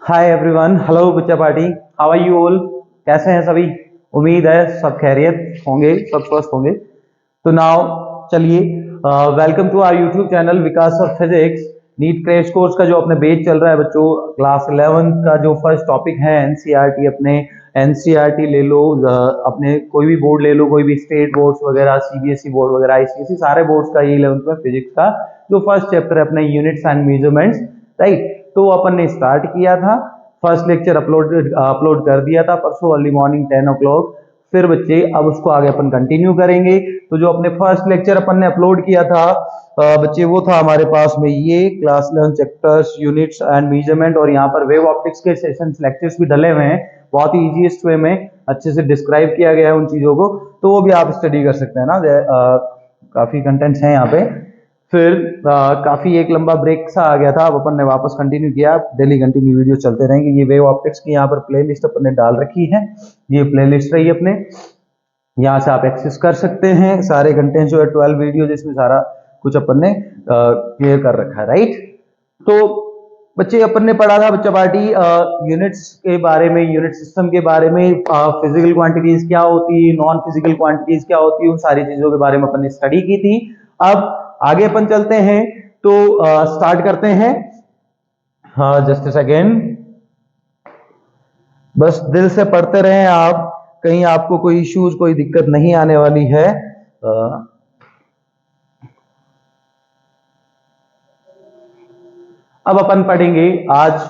हाय everyone, hello बच्चा party, how are you all. कैसे हैं सभी? उम्मीद है सब खैरियत होंगे, सब स्वस्थ होंगे। तो नाउ चलिए, welcome to our YouTube channel Vikas of physics NEET crash course का जो अपने बेच चल रहा है बच्चों। क्लास 11 का जो फर्स्ट टॉपिक है एनसीईआरटी, अपने एनसीईआरटी ले लो, अपने कोई भी बोर्ड ले लो, कोई भी स्टेट बोर्ड्स वगैरह, सीबीएसई बोर्ड वगैरह, आईसीएसई, सारे बोर्ड्स का ये 11th में फिजिक्स का जो फर्स्ट चैप्टर है अपने यूनिट्स एंड मेजरमेंट्स, राइट। तो वो अपन ने स्टार्ट किया था, फर्स्ट लेक्चर अपलोड कर दिया था परसों अर्ली मॉर्निंग 10 o'clock। फिर बच्चे अब उसको आगे अपन कंटिन्यू करेंगे। तो जो अपने फर्स्ट लेक्चर अपन ने अपलोड किया था बच्चे, वो था हमारे पास में ये class 11 chapters units and measurement, और यहाँ पर वेव ऑप्टिक्स के सेशंस लेक्चर्स भी डले हुए हैं, बहुत ही इजीएस्ट वे में अच्छे से डिस्क्राइब किया गया है उन चीजों को, तो वो भी आप स्टडी कर सकते हैं ना। काफी कंटेंट्स हैं यहाँ पे। फिर काफी एक लंबा ब्रेक सा आ गया था, अब अपन ने वापस कंटिन्यू किया। डेली कंटिन्यू वीडियो चलते रहेंगे। ये वेव ऑप्टिक्स की यहाँ पर प्लेलिस्ट अपन ने डाल रखी है, ये प्लेलिस्ट रही अपने, यहाँ से आप एक्सेस कर सकते हैं सारे कंटेंट जो है 12 वीडियो, जिसमें सारा कुछ अपन ने क्लियर कर रखा है, राइट। तो बच्चे अपन ने पढ़ा था बच्चा पार्टी यूनिट्स के बारे में, यूनिट सिस्टम के बारे में, फिजिकल क्वांटिटीज क्या होती है, नॉन फिजिकल क्वांटिटीज क्या होती है, उन सारी चीजों के बारे में अपन ने स्टडी की थी। अब आगे अपन चलते हैं, तो स्टार्ट करते हैं। हाँ, जस्ट अ सेकेंड, बस दिल से पढ़ते रहें आप, कहीं आपको कोई इश्यूज, कोई दिक्कत नहीं आने वाली है। अब अपन पढ़ेंगे आज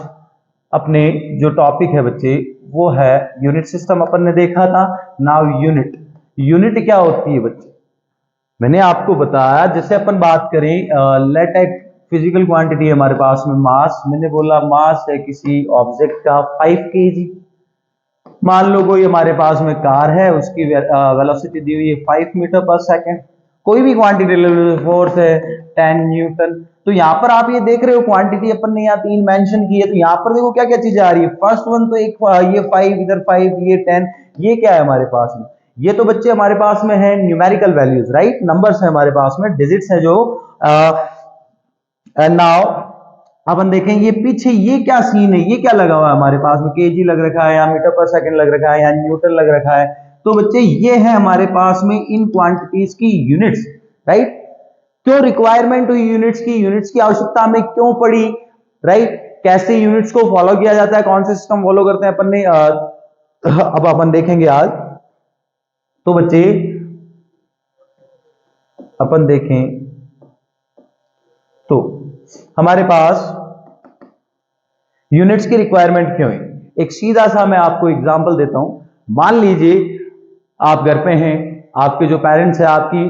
अपने जो टॉपिक है बच्चे, वो है यूनिट सिस्टम। अपन ने देखा था। नाउ यूनिट, यूनिट क्या होती है बच्चे? मैंने आपको बताया, जैसे अपन बात करें लेट एक फिजिकल क्वांटिटी है हमारे पास में, मास। मैंने बोला मास है किसी ऑब्जेक्ट का 5 kg। मान लो कोई हमारे पास में कार है, उसकी वेलोसिटी दी हुई है 5 मीटर पर सेकेंड। कोई भी क्वांटिटी ले लो, फोर्स है 10 न्यूटन। तो यहाँ पर आप ये देख रहे हो क्वांटिटी अपन ने यहाँ 3 मेंशन की है। तो यहाँ पर देखो क्या क्या चीजें आ रही है। फर्स्ट वन तो एक ये 5, इधर 5, ये 10, ये क्या है हमारे पास में? ये तो बच्चे हमारे पास में है न्यूमेरिकल वैल्यूज, राइट। नंबर्स है हमारे पास में, डिजिट्स है जो। एंड नाउ अपन देखें ये पीछे ये क्या सीन है, ये क्या लगा हुआ है हमारे पास में? केजी लग रखा है, या मीटर पर सेकंड लग रखा है, या न्यूटन लग रखा है। तो बच्चे ये है हमारे पास में इन क्वांटिटीज की यूनिट्स, राइट। क्यों रिक्वायरमेंट हुई यूनिट्स की, यूनिट्स की आवश्यकता हमें क्यों पड़ी, राइट। कैसे यूनिट्स को फॉलो किया जाता है, कौन से सिस्टम फॉलो करते हैं अपन ने, अब अपन देखेंगे आज। तो बच्चे अपन देखें तो हमारे पास यूनिट्स की रिक्वायरमेंट क्यों है। एक सीधा सा मैं आपको एग्जांपल देता हूं। मान लीजिए आप घर पे हैं, आपके जो पेरेंट्स हैं, आपकी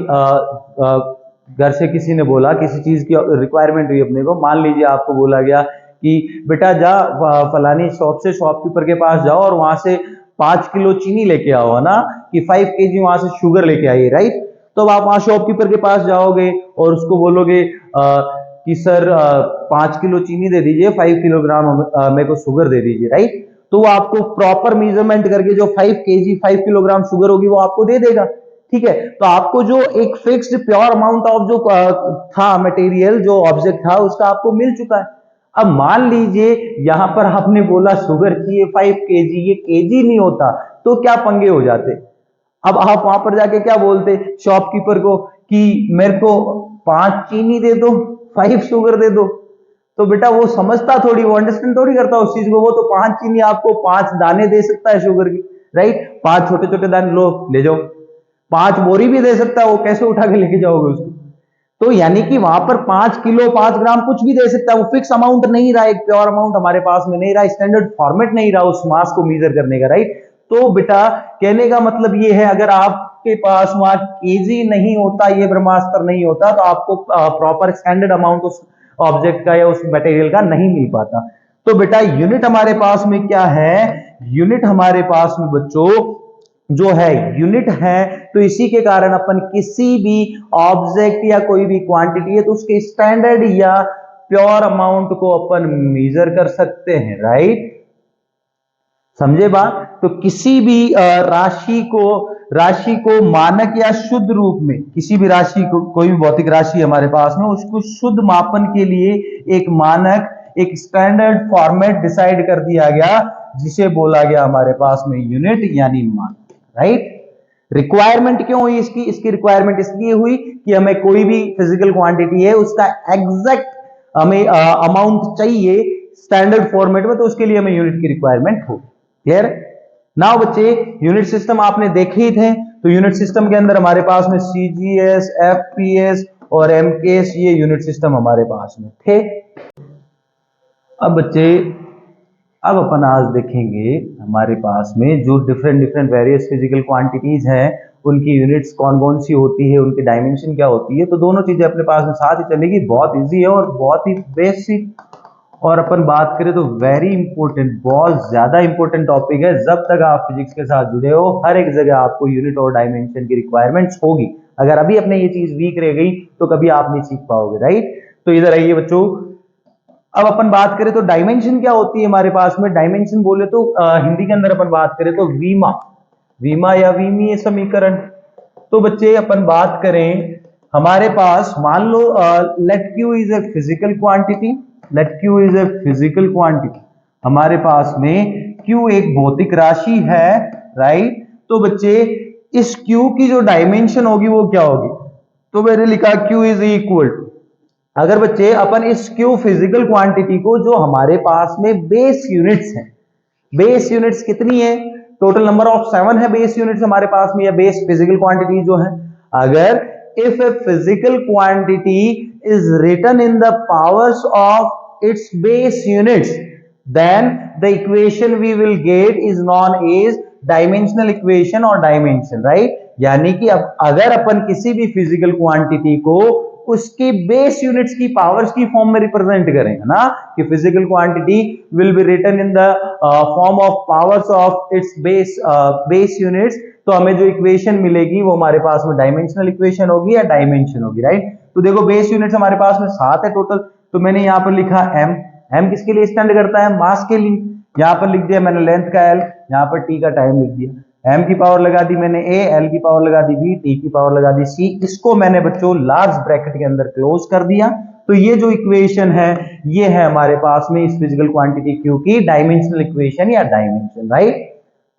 घर से किसी ने बोला, किसी चीज की रिक्वायरमेंट हुई अपने को। मान लीजिए आपको बोला गया कि बेटा जा फलानी शॉप से, शॉपकीपर के पास जाओ और वहां से 5 किलो चीनी लेके आओ, है ना, कि 5 kg वहां से शुगर लेके आइए, राइट। तो आप वहां शॉपकीपर के पास जाओगे और उसको बोलोगे कि सर 5 किलो चीनी दे दीजिए, 5 किलोग्राम मेरे को शुगर दे दीजिए, राइट। तो वो आपको प्रॉपर मेजरमेंट करके जो 5 kg 5 किलोग्राम शुगर होगी वो आपको दे देगा, ठीक है। तो आपको जो एक फिक्स्ड प्योर अमाउंट ऑफ जो था मटेरियल, जो ऑब्जेक्ट था, उसका आपको मिल चुका है। अब मान लीजिए यहां पर आपने बोला शुगर चाहिए 5 kg, ये केजी नहीं होता, तो क्या पंगे हो जाते। अब आप वहां पर जाके क्या बोलते शॉपकीपर को कि मेरे को 5 चीनी दे दो, 5 शुगर दे दो। तो बेटा वो समझता थोड़ी, वो अंडरस्टैंड थोड़ी करता उस चीज को। वो तो 5 चीनी आपको 5 दाने दे सकता है शुगर की, राइट। 5 छोटे छोटे दाने लो ले जाओ, 5 बोरी भी दे सकता है। वो कैसे उठा के लेके जाओगे उसको? तो यानी कि वहां पर 5 किलो 5 ग्राम कुछ भी दे सकता है। वो फिक्स अमाउंट नहीं रहा, एक प्योर अमाउंट हमारे पास में नहीं रहा, स्टैंडर्ड फॉर्मेट नहीं रहा उस मास को मेजर करने का, राइट। तो बेटा कहने का मतलब ये है, अगर आपके पास वहां केजी नहीं होता, ये ब्रह्मास्त्र नहीं होता, तो आपको प्रॉपर स्टैंडर्ड अमाउंट उस ऑब्जेक्ट का या उस मटेरियल का नहीं मिल पाता। तो बेटा यूनिट हमारे पास में क्या है? यूनिट हमारे पास में बच्चों जो है यूनिट है। तो इसी के कारण अपन किसी भी ऑब्जेक्ट या कोई भी क्वांटिटी है तो उसके स्टैंडर्ड या प्योर अमाउंट को अपन मेजर कर सकते हैं, राइट। समझे बात? तो किसी भी राशि को मानक या शुद्ध रूप में, किसी भी राशि को, कोई भी भौतिक राशि हमारे पास में, उसको शुद्ध मापन के लिए एक मानक, एक स्टैंडर्ड फॉर्मेट डिसाइड कर दिया गया जिसे बोला गया हमारे पास में यूनिट यानी मान, राइट। रिक्वायरमेंट क्यों हुई इसकी रिक्वायरमेंट इसलिए हुई कि हमें कोई भी फिजिकल क्वांटिटी है उसका एग्जैक्ट हमें अमाउंट चाहिए स्टैंडर्ड फॉर्मेट में, तो उसके लिए हमें यूनिट की रिक्वायरमेंट हो। क्लियर। नाउ बच्चे यूनिट सिस्टम आपने देखे ही थे, तो यूनिट सिस्टम के अंदर हमारे पास में सीजीएस, एफपीएस और एमकेएस, ये यूनिट सिस्टम हमारे पास में थे। अब बच्चे अब अपन आज देखेंगे हमारे पास में जो डिफरेंट वेरियस फिजिकल क्वांटिटीज हैं उनकी यूनिट्स कौन कौन सी होती है, उनकी डायमेंशन क्या होती है। तो दोनों चीजें अपने पास में साथ ही चलेगी, बहुत इजी है और बहुत ही बेसिक। और अपन बात करें तो वेरी इंपॉर्टेंट, बहुत ज्यादा इंपॉर्टेंट टॉपिक है। जब तक आप फिजिक्स के साथ जुड़े हो हर एक जगह आपको यूनिट और डायमेंशन की रिक्वायरमेंट्स होगी। अगर अभी अपने ये चीज वीक रह गई तो कभी आप नहीं सीख पाओगे, राइट। तो इधर आइए बच्चों, अब अपन बात करें तो डायमेंशन क्या होती है हमारे पास में। डायमेंशन बोले तो हिंदी के अंदर अपन बात करें तो वीमा या विमीय समीकरण। तो बच्चे अपन बात करें हमारे पास, मान लो let Q is a physical quantity, हमारे पास में क्यू एक भौतिक राशि है, राइट। तो बच्चे इस क्यू की जो डायमेंशन होगी वो क्या होगी, तो मैंने लिखा क्यू इज इक्वल। अगर बच्चे अपन इस क्यू फिजिकल क्वांटिटी को, जो हमारे पास में बेस यूनिट्स हैं, बेस यूनिट्स कितनी है, टोटल नंबर ऑफ 7 है बेस यूनिट्स हमारे पास में, या बेस फिजिकल क्वांटिटी जो है। अगर if a physical quantity is written in the powers of its base units, then the equation we will get is known as dimensional equation और dimension, right। यानी कि अब अगर अपन किसी भी फिजिकल क्वांटिटी को उसकी बेस यूनिट्स की पावर्स की फॉर्म में रिप्रेजेंट करें, है ना, कि physical quantity will be written in the form of powers of its base units, तो हमें जो इक्वेशन मिलेगी वो हमारे पास में डायमेंशनल इक्वेशन होगी या डायमेंशन होगी, राइट। तो देखो बेस यूनिट्स हमारे पास में 7 है टोटल, तो मैंने यहां पर लिखा एम किसके लिए स्टैंड करता है, मास के लिए। यहां पर लिख दिया मैंने लेंथ का एल, यहां पर टी का टाइम लिख दिया। एम की पावर लगा दी मैंने ए, एल की पावर लगा दी बी, टी की पावर लगा दी सी। इसको मैंने बच्चों लार्ज ब्रैकेट के अंदर क्लोज कर दिया। तो ये जो इक्वेशन है ये है हमारे पास में इस फिजिकल क्वांटिटी क्यू की डायमेंशनल इक्वेशन या डायमेंशन, राइट।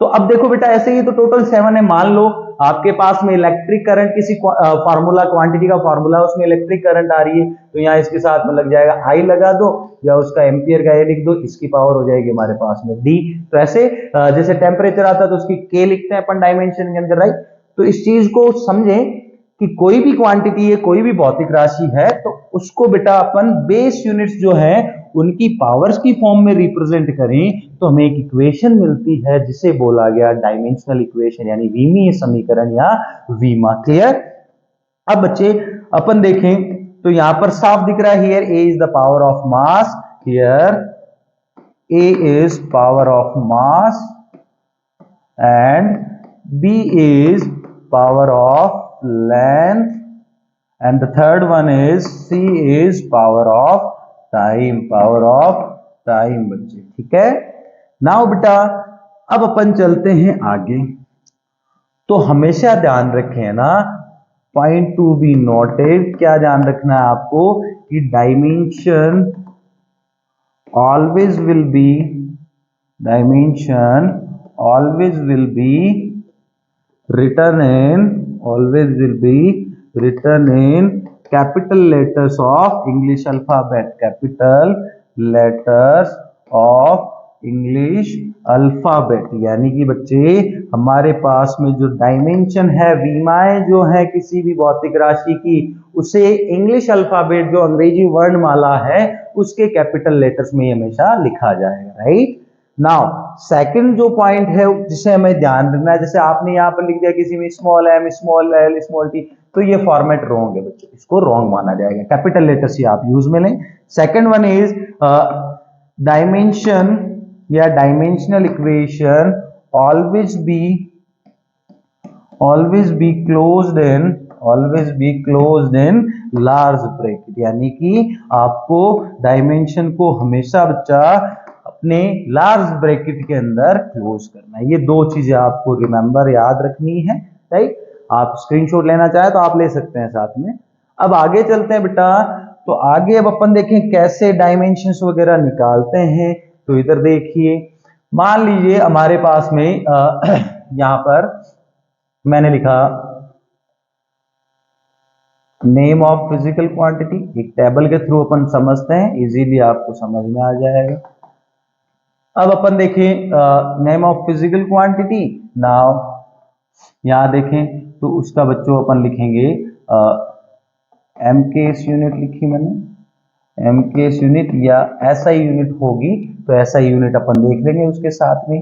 तो अब देखो बेटा ऐसे ही तो टोटल 7 है। मान लो आपके पास में इलेक्ट्रिक करंट किसी फार्मूला क्वांटिटी का फार्मूला, उसमें इलेक्ट्रिक करंट आ रही है, तो यहाँ इसके साथ में लग जाएगा आई लगा दो, या उसका एम्पियर का ए लिख दो, इसकी पावर हो जाएगी हमारे पास में डी। तो ऐसे जैसे टेम्परेचर आता है तो उसकी के लिखते हैं अपन डायमेंशन के अंदर, राइट। तो इस चीज को समझें कि कोई भी क्वांटिटी है, कोई भी भौतिक राशि है, तो उसको बेटा अपन बेस यूनिट्स जो है उनकी पावर्स की फॉर्म में रिप्रेजेंट करें तो हमें एक इक्वेशन मिलती है जिसे बोला गया डायमेंशनल इक्वेशन यानी विमीय समीकरण या वीमा। क्लियर। अब बच्चे अपन देखें तो यहां पर साफ दिख रहा है, here a is the power of mass, here a is power of mass and b is power of length and the third one is C is power of time बच्चे, ठीक है। नाउ बेटा अब अपन चलते हैं आगे, तो हमेशा ध्यान रखें ना, पॉइंट टू बी नोटेड, क्या ध्यान रखना है आपको कि dimension always will be written in capital letters of English alphabet, यानी कि बच्चे हमारे पास में जो डायमेंशन है, वीमाएं जो है किसी भी भौतिक राशि की, उसे इंग्लिश अल्फाबेट जो अंग्रेजी वर्णमाला है उसके कैपिटल लेटर्स में हमेशा लिखा जाएगा, राइट। नाउ सेकंड जो पॉइंट है जिसे हमें ध्यान रखना है, जैसे आपने यहाँ पर लिख दिया किसी में small M, small L, small T, तो ये फॉर्मेट रॉन्ग है बच्चों, इसको रॉन्ग माना जाएगा, कैपिटल लेटर्स ही आप यूज में लें। सेकंड वन इज डायमेंशन या dimensional equation always be closed in large bracket, यानी कि आपको डायमेंशन को हमेशा बच्चा अपने लार्ज ब्रैकेट के अंदर क्लोज करना है। ये दो चीजें आपको रिमेंबर याद रखनी है, राइट। आप स्क्रीनशॉट लेना चाहे तो आप ले सकते हैं साथ में। अब आगे चलते हैं बेटा, तो आगे अब अपन देखें कैसे डायमेंशंस वगैरह निकालते हैं। तो इधर देखिए, मान लीजिए हमारे पास में यहां पर मैंने लिखा नेम ऑफ फिजिकल क्वांटिटी, एक टेबल के थ्रू अपन समझते हैं, इजीली आपको समझ में आ जाएगा। अब अपन देखें name of physical quantity. Now यहां देखें तो उसका बच्चों अपन लिखेंगे एमकेएस यूनिट लिखी मैंने, एमकेएस यूनिट या एसआई यूनिट होगी तो एसआई यूनिट अपन देख लेंगे उसके साथ में,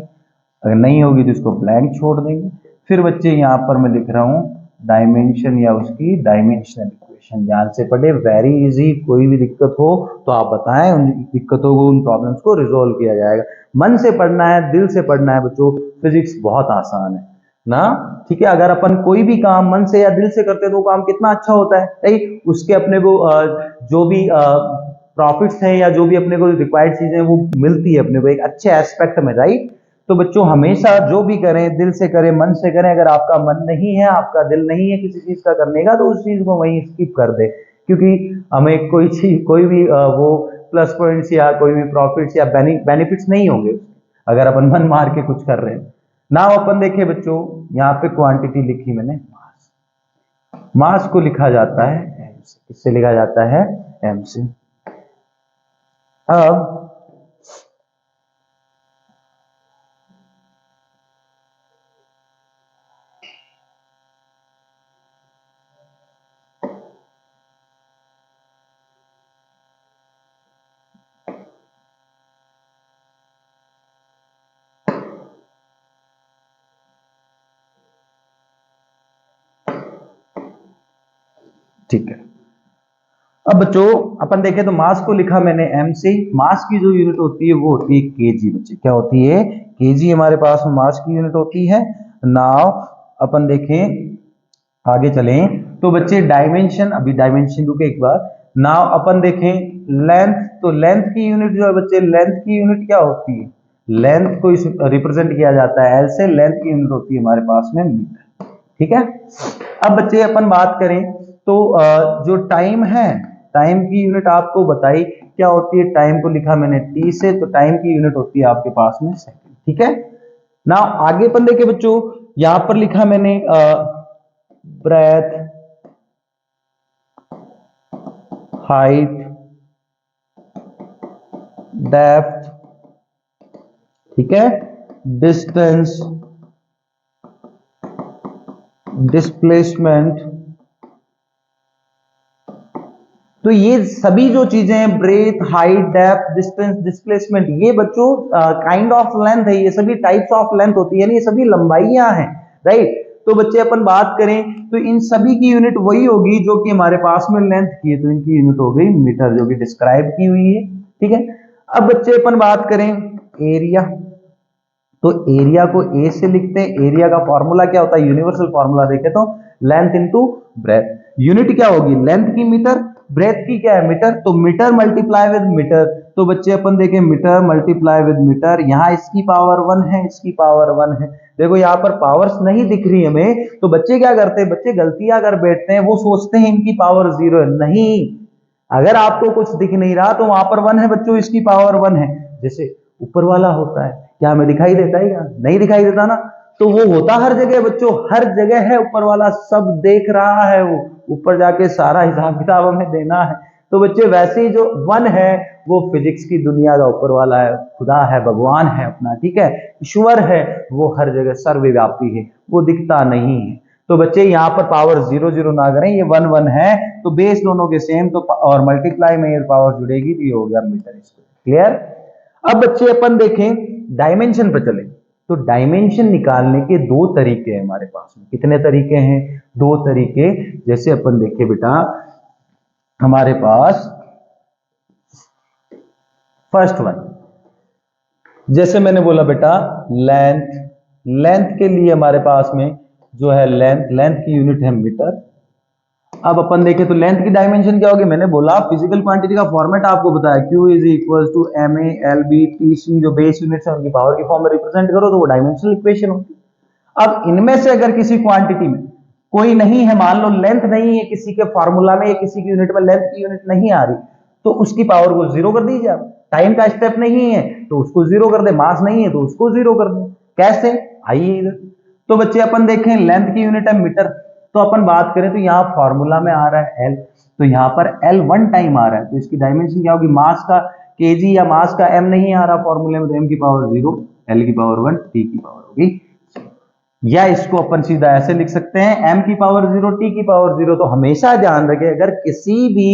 अगर नहीं होगी तो इसको ब्लैंक छोड़ देंगे। फिर बच्चे यहां पर मैं लिख रहा हूं डायमेंशन या उसकी डायमेंशनल इक्वेशन, ध्यान से पढ़े, वेरी इजी। कोई भी दिक्कत हो तो आप बताएं, उन दिक्कतों को, उन प्रॉब्लम्स को रिजोल्व किया जाएगा। मन से पढ़ना है, दिल से पढ़ना है बच्चों, फिजिक्स बहुत आसान है ना, ठीक है। अगर अपन कोई भी काम मन से या दिल से करते हैं तो वो काम कितना अच्छा होता है, राइट। उसके अपने को जो भी प्रॉफिट्स हैं या जो भी अपने को रिक्वायर्ड चीजें वो मिलती है अपने को एक अच्छे एस्पेक्ट में, राइट। तो बच्चों हमेशा जो भी करें दिल से करें, मन से करें। अगर आपका मन नहीं है, आपका दिल नहीं है किसी चीज का करने का, तो उस चीज को वहीं स्किप कर दे, क्योंकि हमें कोई चीज, कोई भी वो प्लस पॉइंट्स या कोई भी प्रॉफिट्स या बेनिफिट्स नहीं होंगे अगर अपन मन मार के कुछ कर रहे हैं ना। अपन देखे बच्चों, यहाँ पे क्वांटिटी लिखी मैंने, मास, मास को लिखा जाता है एम से, किससे लिखा जाता है, एम से। अब ठीक है, अब बच्चों अपन देखें तो मास को लिखा मैंने एम से। मास की जो यूनिट होती है वो होती है केजी बच्चे, क्या होती है, केजी हमारे पास में मास की यूनिट होती है। नाउ अपन देखें आगे चलें तो बच्चे डायमेंशन, अभी डायमेंशन रुके एक बार। नाउ अपन देखें लेंथ, तो लेंथ की यूनिट जो है बच्चे, लेंथ की यूनिट क्या होती है, लेंथ को रिप्रेजेंट किया जाता है एल से, लेंथ की यूनिट होती है हमारे पास में मीटर, ठीक है। अब बच्चे अपन बात करें तो जो टाइम है, टाइम की यूनिट आपको बताई क्या होती है, टाइम को लिखा मैंने टी से, तो टाइम की यूनिट होती है आपके पास में सेकंड, ठीक है ना। आगे अपन देखे बच्चों, यहां पर लिखा मैंने ब्रेथ, हाइट, डेप्थ, ठीक है, डिस्टेंस, डिस्प्लेसमेंट। तो ये सभी जो चीजें हैं, breadth, height, depth, distance, displacement, ये बच्चों काइंड ऑफ लेंथ है, ये सभी टाइप्स ऑफ लेंथ होती है, ये सभी लंबाइयां हैं, राइट। तो बच्चे अपन बात करें तो इन सभी की यूनिट वही होगी जो कि हमारे पास में लेंथ की है, तो इनकी यूनिट हो गई मीटर, जो कि डिस्क्राइब की हुई है, ठीक है। अब बच्चे अपन बात करें एरिया, तो एरिया को ए से लिखते हैं। एरिया का फॉर्मूला क्या होता है, यूनिवर्सल फॉर्मूला देखे तो लेंथ इनटू ब्रेथ, यूनिट क्या होगी लेंथ की मीटर, ब्रेथ की क्या है मीटर, तो मीटर मल्टीप्लाई विद मीटर। तो बच्चे अपन देखें मीटर मल्टीप्लाई विद मीटर, यहां इसकी पावर 1 है, इसकी पावर 1 है। देखो यहां पर पावर्स नहीं दिख रही हमें, तो बच्चे क्या करते हैं, बच्चे गलतियां कर बैठते हैं, वो सोचते हैं इनकी पावर 0 है। नहीं, अगर आपको कुछ दिख नहीं रहा तो वहां पर 1 है बच्चों, इसकी पावर 1 है। जैसे ऊपर वाला होता है, क्या हमें दिखाई देता है, क्या नहीं दिखाई देता ना, तो वो होता हर जगह बच्चों, हर जगह है ऊपर वाला, सब देख रहा है, वो ऊपर जाके सारा हिसाब किताब हमें देना है। तो बच्चे वैसे ही जो 1 है वो फिजिक्स की दुनिया का ऊपर वाला है, खुदा है, भगवान है अपना, ठीक है, ईश्वर है, वो हर जगह सर्वव्यापी है, वो दिखता नहीं है। तो बच्चे यहाँ पर पावर 0 0 ना करें, ये 1 1 है, तो बेस दोनों के सेम, तो और मल्टीप्लाई में ये पावर जुड़ेगी तो ये हो गया मीटर स्क्वायर, क्लियर। अब बच्चे अपन देखें डायमेंशन पर चले, तो डायमेंशन निकालने के दो तरीके हैं हमारे पास में, कितने तरीके हैं, दो तरीके। जैसे अपन देखें बेटा, हमारे पास फर्स्ट वन, जैसे मैंने बोला बेटा लेंथ, लेंथ के लिए हमारे पास में जो है लेंथ, लेंथ की यूनिट है मीटर। अब अपन देखें तो लेंथ की डायमेंशन क्या होगी, मैंने बोला फिजिकल क्वांटिटी का फॉर्मेट आपको बताया, Q is equal to M a L b T c, जो बेस यूनिट्स है उनकी पावर की फॉर्म में रिप्रेजेंट करो तो वो डायमेंशनल इक्वेशन होती है। अब इनमें से अगर किसी क्वांटिटी में कोई नहीं है, मान लो लेंथ नहीं है किसी के फॉर्मूला में या किसी की यूनिट में लेंथ की यूनिट नहीं आ रही, तो उसकी पावर को जीरो कर दीजिए आप। टाइम का स्टेप नहीं है तो उसको जीरो कर दे, मास नहीं है तो उसको जीरो कर दे। कैसे, आइए इधर। तो बच्चे अपन देखें लेंथ की यूनिट है मीटर, तो अपन बात करें तो यहाँ फॉर्मूला में आ रहा है एल, तो यहाँ पर एल 1 टाइम आ रहा है, तो इसकी डायमेंशन क्या होगी, मास का केजी या मास का एम नहीं आ रहा फॉर्मूले में, तो एम की पावर 0, एल की पावर 1, टी की पावर होगी, या इसको अपन सीधा ऐसे लिख सकते हैं m की पावर 0, t की पावर 0। तो हमेशा ध्यान रखें अगर किसी भी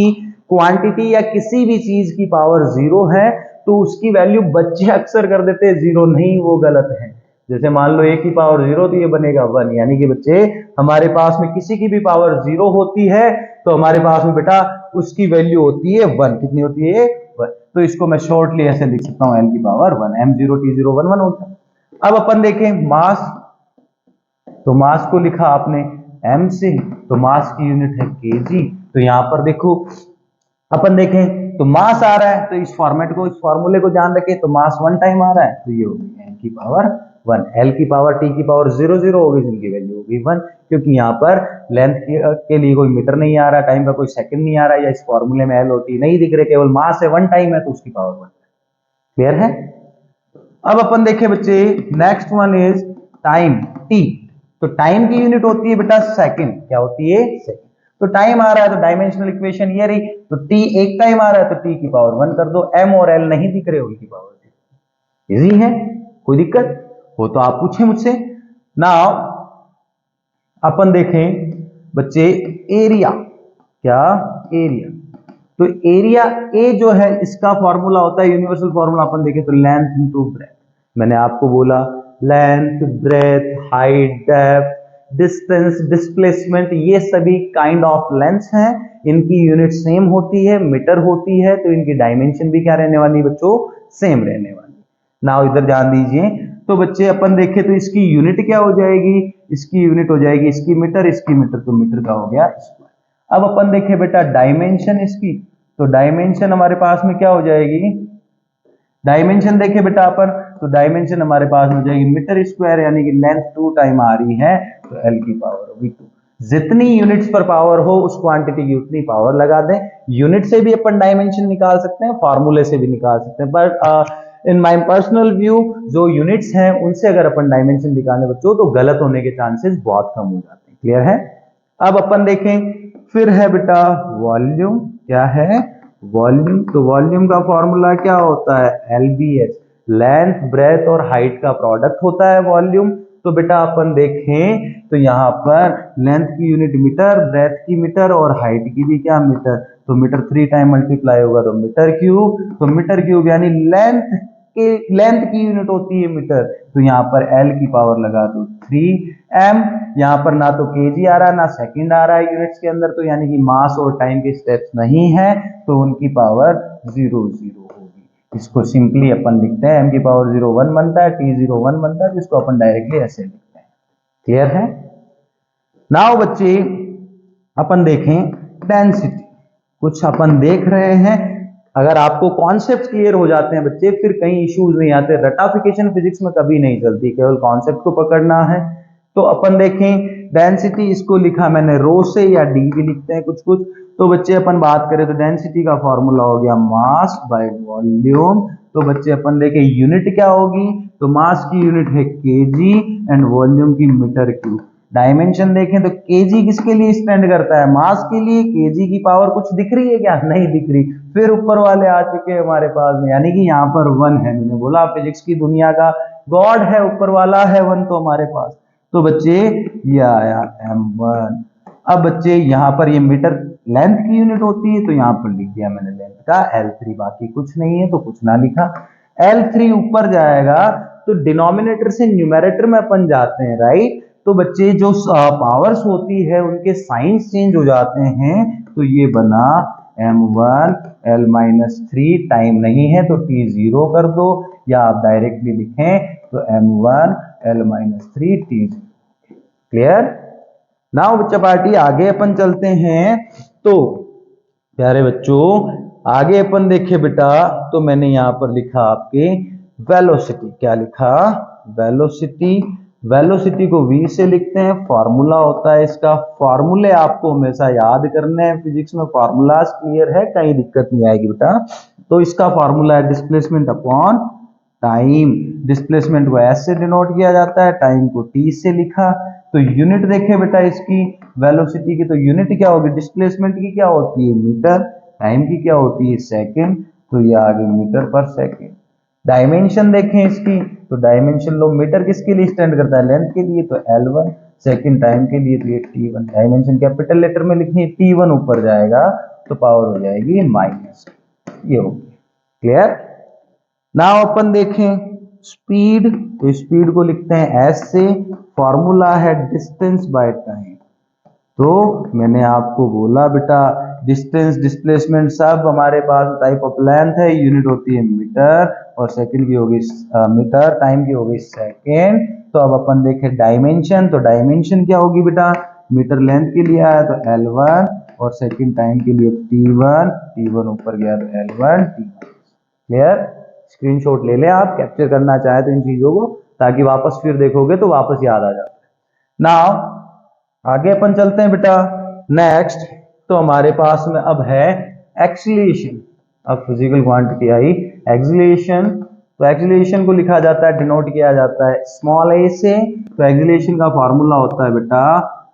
क्वांटिटी या किसी भी चीज की पावर 0 है तो उसकी वैल्यू बच्चे अक्सर कर देते हैं 0, नहीं, वो गलत है। जैसे मान लो a की पावर 0 तो ये बनेगा 1, यानी कि बच्चे हमारे पास में किसी की भी पावर 0 होती है तो हमारे पास में बेटा उसकी वैल्यू होती है 1। कितनी होती है, 1। तो इसको मैं शॉर्टली ऐसे लिख सकता हूं l की पावर 1, m0 t0 1 1 होता है। अब अपन देखें मास, तो मास को लिखा आपने m से, तो मास की यूनिट है kg। तो यहां पर देखो अपन देखें तो मास आ रहा है, तो इस फॉर्मेट को, इस फॉर्मूले को ध्यान रखें, तो मास 1 टाइम आ रहा है तो ये होगी m की पावर 1, l की पावर t की पावर 0 0 होगी, जिनकी वैल्यू होगी 1, क्योंकि यहाँ पर लेंथ के लिए कोई मीटर नहीं आ रहा, टाइम का कोई सेकंड नहीं आ रहा, या इस फॉर्मूले में l और t नहीं दिख रहे, केवल मास है 1 टाइम है तो उसकी पावर 1। क्लियर है। अब अपन देखें बच्चे next one is time t। तो टाइम की यूनिट होती है बेटा सेकंड, क्या होती है, सेकंड। तो टाइम आ रहा है तो डायमेंशनल इक्वेशन ये रही, तो t एक टाइम आ रहा है तो t की पावर 1 कर दो, m और l नहीं दिख रहे, उनकी पावर 0। इजी है, कोई दिक्कत हो तो आप पूछें मुझसे। नाउ अपन देखें बच्चे एरिया, क्या, एरिया। तो एरिया ए जो है इसका फॉर्मूला होता है, यूनिवर्सल फॉर्मूला अपन देखें तो लेंथ इनटू ब्रेथ। मैंने आपको बोला length, breadth, height, depth, distance, displacement, ये सभी काइंड ऑफ लेंथ्स हैं, इनकी यूनिट सेम होती है, मीटर होती है, तो इनकी डायमेंशन भी क्या रहने वाली बच्चों, सेम रहने वाली। नाउ इधर ध्यान दीजिए, तो बच्चे अपन देखें तो इसकी यूनिट क्या हो जाएगी, इसकी यूनिट हो जाएगी इसकी मीटर, इसकी मीटर, तो मीटर का हो गया स्क्वायर। अब अपन देखें बेटा डायमेंशन इसकी, तो डायमेंशन हमारे पास में क्या हो जाएगी, डायमेंशन देखे बेटा अपन, तो डायमेंशन हमारे पास हो जाएगी मीटर स्क्वायर, यानी कि लेंथ 2 टाइम आ रही है तो एल की पावर होगी 2। जितनी यूनिट्स पर पावर हो उस क्वांटिटी की उतनी पावर लगा दें। यूनिट से भी अपन डायमेंशन निकाल सकते हैं, फॉर्मूले से भी निकाल सकते हैं, but in my personal view जो यूनिट्स हैं उनसे अगर अपन डायमेंशन निकालें बच्चों तो गलत होने के चांसेस बहुत कम हो जाते हैं। क्लियर है। अब अपन देखें फिर है बेटा वॉल्यूम, क्या है, वॉल्यूम। तो वॉल्यूम का फॉर्मूला क्या होता है, LBH, लेंथ, ब्रेथ और हाइट का प्रोडक्ट होता है वॉल्यूम। तो बेटा अपन देखें तो यहाँ पर लेंथ की यूनिट मीटर, ब्रेथ की मीटर और हाइट की भी क्या, मीटर। तो मीटर 3 टाइम मल्टीप्लाई होगा तो मीटर क्यूब, तो मीटर क्यूब यानी लेंथ की यूनिट होती है मीटर। तो यहाँ पर L की पावर लगा दो 3m, यहाँ पर ना तो केजी आ रहा है ना सेकंड आ रहा है यूनिट्स के अंदर, तो यानी कि मास और टाइम के स्टेप्स नहीं है, तो उनकी पावर 0 0 होगी। इसको सिंपली अपन लिखते हैं m की पावर 0 1 बनता है, t 0 1 बनता है, जिसको अपन डायरेक्टली ऐसे लिखते हैं। क्लियर है। नाउ बच्चे अपन देखें डेंसिटी, कुछ अपन देख रहे हैं, अगर आपको कॉन्सेप्ट क्लियर हो जाते हैं बच्चे फिर कहीं इश्यूज नहीं आते, रटाफिकेशन फिजिक्स में कभी नहीं चलती, केवल कॉन्सेप्ट को पकड़ना है। तो अपन देखें डेंसिटी, इसको लिखा मैंने रो से, या डी भी लिखते हैं कुछ कुछ। तो बच्चे अपन बात करें तो डेंसिटी का फॉर्मूला हो गया मास बाय वॉल्यूम। तो बच्चे अपन देखें यूनिट क्या होगी, तो मास की यूनिट है केजी एंड वॉल्यूम की मीटर क्यूब। डायमेंशन देखें तो केजी किसके लिए स्टैंड करता है, मास के लिए। केजी की पावर कुछ दिख रही है क्या, नहीं दिख रही। फिर ऊपर वाले आ चुके हैं हमारे पास में, यानी कि यहाँ पर 1 है। मैंने बोला फिजिक्स की दुनिया का गॉड है, ऊपर वाला है 1 तो हमारे पास। तो बच्चे ये आया m1। अब बच्चे यहाँ पर ये मीटर लेंथ की यूनिट होती है, तो यहाँ पर लिख दिया मैंने लेंथ का L3, बाकी कुछ नहीं है तो कुछ ना लिखा। L3 ऊपर जाएगा तो डिनोमिनेटर से न्यूमेरेटर में अपन जाते हैं, राइट। तो बच्चे जो पावर्स होती है उनके साइंस चेंज हो जाते हैं, तो ये बना m1 L-3, टाइम नहीं है तो t 0 कर दो, या आप डायरेक्टली लिखें तो m1 L-3 t 0। Clear. Now बच्चा पार्टी आगे अपन चलते हैं। तो प्यारे बच्चों आगे अपन देखे बेटा, तो मैंने यहां पर लिखा आपके वेलोसिटी, क्या लिखा, वेलोसिटी। वेलोसिटी को v से लिखते हैं, फॉर्मूला होता है इसका, फॉर्मूले आपको हमेशा याद करने हैं, फिजिक्स में फॉर्मूलाज क्लियर है, कहीं दिक्कत नहीं आएगी बेटा। तो इसका फॉर्मूला है डिस्प्लेसमेंट अपॉन टाइम। डिस्प्लेसमेंट को s से डिनोट किया जाता है, टाइम को t से लिखा। तो यूनिट देखें बेटा इसकी वेलोसिटी की, तो यूनिट क्या होगी, डिस्प्लेसमेंट की क्या होती है मीटर, टाइम की क्या होती है सेकेंड, तो ये आ गई मीटर पर सेकेंड। डायमेंशन देखें इसकी, तो डायमेंशन लो, मीटर किसके लिए स्टैंड करता है, लेंथ के लिए, तो L1, सेकेंड टाइम के लिए तो ये T1। डायमेंशन कैपिटल लेटर में लिखनी है, T1 ऊपर जाएगा तो पावर हो जाएगी माइनस, ये हो गया क्लियर। नाउ अपन देखें स्पीड, तो स्पीड को लिखते हैं S से, फॉर्मूला है डिस्टेंस बाय टाइम। तो मैंने आपको बोला बेटा डिस्टेंस डिस्प्लेसमेंट सब हमारे पास टाइप ऑफ लेंथ है, यूनिट होती है मीटर, और सेकंड की होगी मीटर, टाइम की होगी सेकंड। तो अब अपन देखें डायमेंशन, तो डायमेंशन क्या होगी बेटा, मीटर लेंथ के लिए आया तो L1, और सेकंड टाइम के लिए T1, T1 ऊपर गया तो L1 T1। क्लियर, स्क्रीनशॉट ले ले आप, कैप्चर करना चाहे तो इन चीजों को, ताकि वापस फिर देखोगे तो वापस याद आ जाता है। नाउ आगे अपन चलते हैं बेटा नेक्स्ट। तो हमारे पास में अब है एक्सीलरेशन। अब फिजिकल क्वांटिटी आई एक्सीलरेशन। तो एक्सीलरेशन को लिखा जाता है, डिनोट किया जाता है स्मॉल a से। तो एक्सीलरेशन का फॉर्मूला होता है बेटा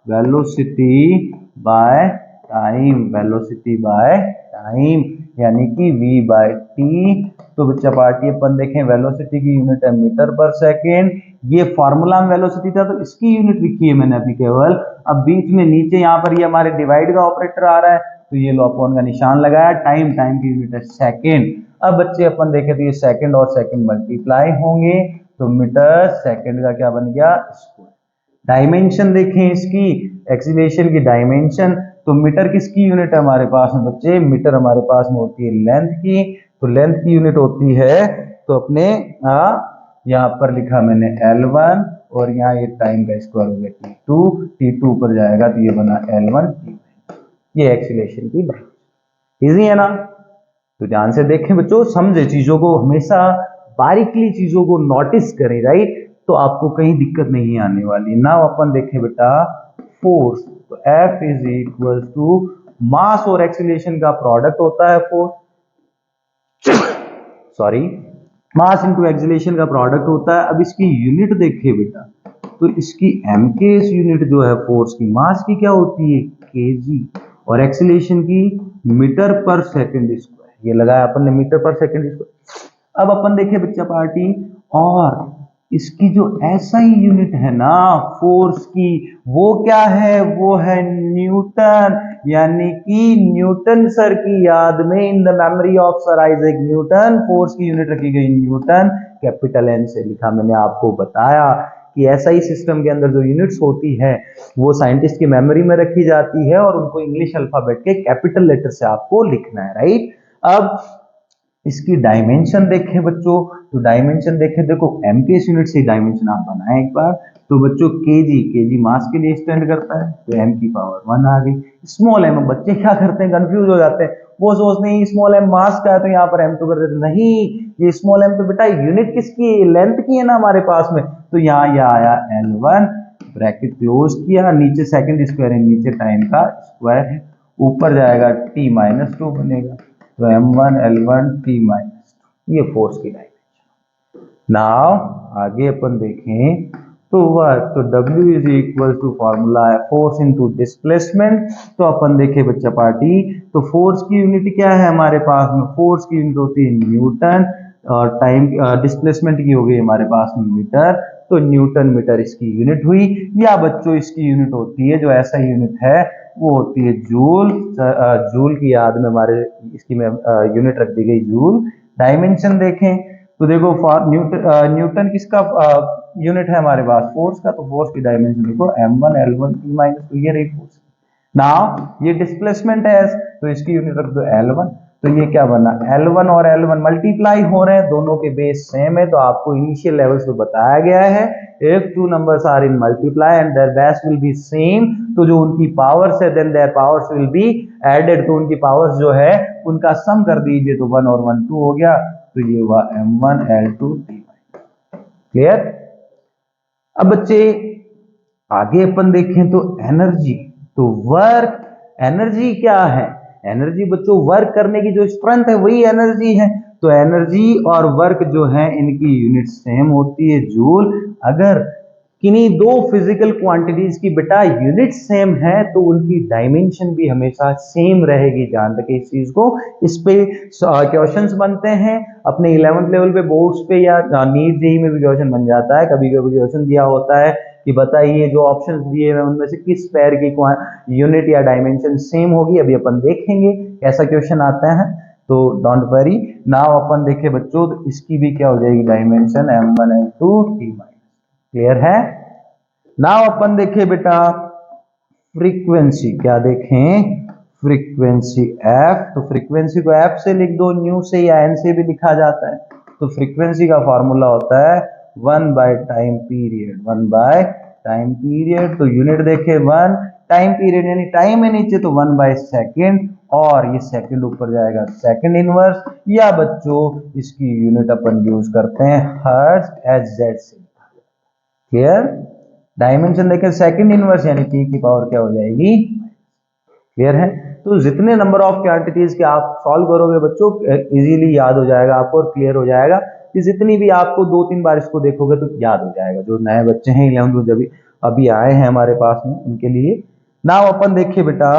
velocity by time, velocity by time यानी कि v बाय टी। तो बच्चा पार्टी अपन देखें वेलोसिटी की यूनिट है मीटर पर सेकेंड, ये फॉर्मूला में वेलोसिटी था तो इसकी यूनिट लिखी है मैंने अभी केवल। अब बीच में नीचे यहाँ पर ये हमारे डिवाइड का ऑपरेटर आ रहा है, तो ये लो अपॉन का निशान लगाया, टाइम, टाइम की यूनिट है सेकेंड। अब बच्चे अपन देखें तो ये सेकेंड और सेकेंड मल्टीप्लाई होंगे, तो मीटर सेकेंड का क्या बन गया स्क्वायर। डायमेंशन देखें इसकी, एक्सीलरेशन की डायमेंशन, तो मीटर किसकी यूनिट है हमारे पास में बच्चे, मीटर हमारे पास में होती है लेंथ की, तो लेंथ की यूनिट होती है, तो अपने यहाँ पर लिखा मैंने L1, और यहाँ ये टाइम का स्क्वायर हो गया T2, T2 ऊपर जाएगा तो ये बना L1 T1। ये एक्सीलरेशन की बात, इजी है ना। तो ध्यान से देखें बच्चों, समझे चीजों को, हमेशा बारीकली चीजों को नोटिस करें, राइट, तो आपको कहीं दिक्कत नहीं आने वाली ना। अपन देखें बेटा फोर्स, तो F is equal to mass और एक्सीलरेशन का प्रोडक्ट होता है force, sorry mass into acceleration का प्रोडक्ट होता है। अब इसकी यूनिट देखिए बेटा, तो इसकी mks यूनिट जो है फोर्स की, मास की क्या होती है kg, और एक्सीलरेशन की मीटर पर सेकंड स्क्वायर, ये लगाया अपन ने मीटर पर सेकंड स्क्वायर। अब अपन देखें बच्चा पार्टी, और इसकी जो SI यूनिट है ना फोर्स की, वो क्या है, वो है न्यूटन, यानी कि न्यूटन सर की याद में, in the memory of sir Isaac Newton, force की यूनिट रखी गई न्यूटन, कैपिटल N से लिखा। मैंने आपको बताया कि SI सिस्टम के अंदर जो यूनिट्स होती है वो साइंटिस्ट की मेमोरी में रखी जाती है, और उनको इंग्लिश अल्फाबेट के कैपिटल लेटर से आपको लिखना है, राइट। अब इसकी डायमेंशन देखें बच्चों, तो डायमेंशन देखें, देखो mks यूनिट से डायमेंशन आप बनाए एक बार, तो बच्चों केजी मास के लिए स्टैंड करता है, तो m की पावर 1 आ गई। स्मॉल m, बच्चे क्या करते हैं कंफ्यूज हो जाते हैं, वो सोचते हैं स्मॉल m मास का है तो यहाँ पर m2 कर देते, नहीं, ये स्मॉल m तो बेटा यूनिट किसकी है, लेंथ की है ना हमारे पास में, तो यहाँ यह आया L1, ब्रैकेट क्लोज किया, नीचे सेकंड स्क्वायर है, नीचे टाइम का स्क्वायर है, ऊपर जाएगा t-2 बनेगा, तो m1 L1 t-2, ये फोर्स की डायमेंशन। नाउ आगे अपन देखें तो तो W is equal to formula है फोर्स इनटू डिस्प्लेसमेंट। तो अपन देखें बच्चा पार्टी, तो फोर्स की यूनिट क्या है हमारे पास में, फोर्स की यूनिट होती है न्यूटन, और टाइम डिस्प्लेसमेंट की हो गई हमारे पास में मीटर, तो न्यूटन मीटर इसकी यूनिट हुई। या बच्चों इसकी यूनिट होती है, जो ऐसा यूनिट है वो होती है जूल, जूल की याद में हमारे इसकी में यूनिट रख दी गई जूल। डायमेंशन देखें तो देखो न्यूटन किसका यूनिट है हमारे पास, फोर्स का, तो फोर्स की डायमेंशन देखो m1 L1 t-, तो ये रही फोर्स। नाउ ये डिस्प्लेसमेंट है, तो इसकी यूनिट रख दो L1, तो ये क्या बना L1 और L1 मल्टीप्लाई हो रहे हैं, दोनों के बेस सेम है, तो आपको इनिशियल लेवल्स पे बताया गया है if two numbers are in multiply and their base will be same, तो जो उनकी पावर्स है then their powers will be added, तो उनकी पावर्स जो है उनका सम कर दीजिए, तो 1 और 1 2 हो गया, तो ये हुआ m1 L2 t-। क्लियर। अब बच्चे आगे अपन देखें तो एनर्जी, तो वर्क, एनर्जी क्या है? एनर्जी बच्चों वर्क करने की जो स्ट्रेंथ है वही एनर्जी है। तो एनर्जी और वर्क जो है इनकी यूनिट सेम होती है, जूल। अगर किन्हीं दो फिजिकल क्वांटिटीज की बेटा यूनिट सेम है तो उनकी डायमेंशन भी हमेशा सेम रहेगी। ध्यान रखें इस चीज को। इस पे क्वेश्चंस बनते हैं अपने 11th लेवल पे बोर्ड्स पे, या नीट जेईई में भी क्वेश्चन बन जाता है। कभी कभी क्वेश्चन दिया होता है कि बताइए जो ऑप्शंस दिए हैं उनमें से किस पैर की यूनिट या डायमेंशन सेम होगी। अभी अपन देखेंगे कैसा क्वेश्चन आता है, तो डोंट वरी। नाउ अपन देखें बच्चों तो इसकी भी क्या हो जाएगी dimension m1 m2 t minus. Clear है? नाउ अपन देखें बेटा फ्रीक्वेंसी, क्या देखें? Frequency f। तो फ्रीक्वेंसी को f से लिख दो, न्यू से या n से भी लिखा जाता है। तो फ्रीक्वेंसी का फॉर्मूला होता है 1 by time period, 1 by time period. तो यूनिट देखे 1, टाइम पीरियड यानी टाइम है नीचे तो 1 बाय सेकेंड, और ये सेकंड ऊपर जाएगा सेकंड इनवर्स, या बच्चों इसकी यूनिट अपन यूज करते हैं हर्ट्ज HZ से। क्लियर? डायमेंशन देखें सेकंड इनवर्स यानी t की पावर क्या हो जाएगी? क्लियर है? तो जितने नंबर ऑफ क्वांटिटीज के आप सॉल्व करोगे बच्चों इजीली याद हो जाएगा आपको और क्लियर हो जाएगा कि जितनी भी आपको 2-3 बार इसको देखोगे तो याद हो जाएगा। जो नए बच्चे हैं 11th जब अभी आए हैं हमारे पास में उनके लिए। नाउ अपन देखिए बेटा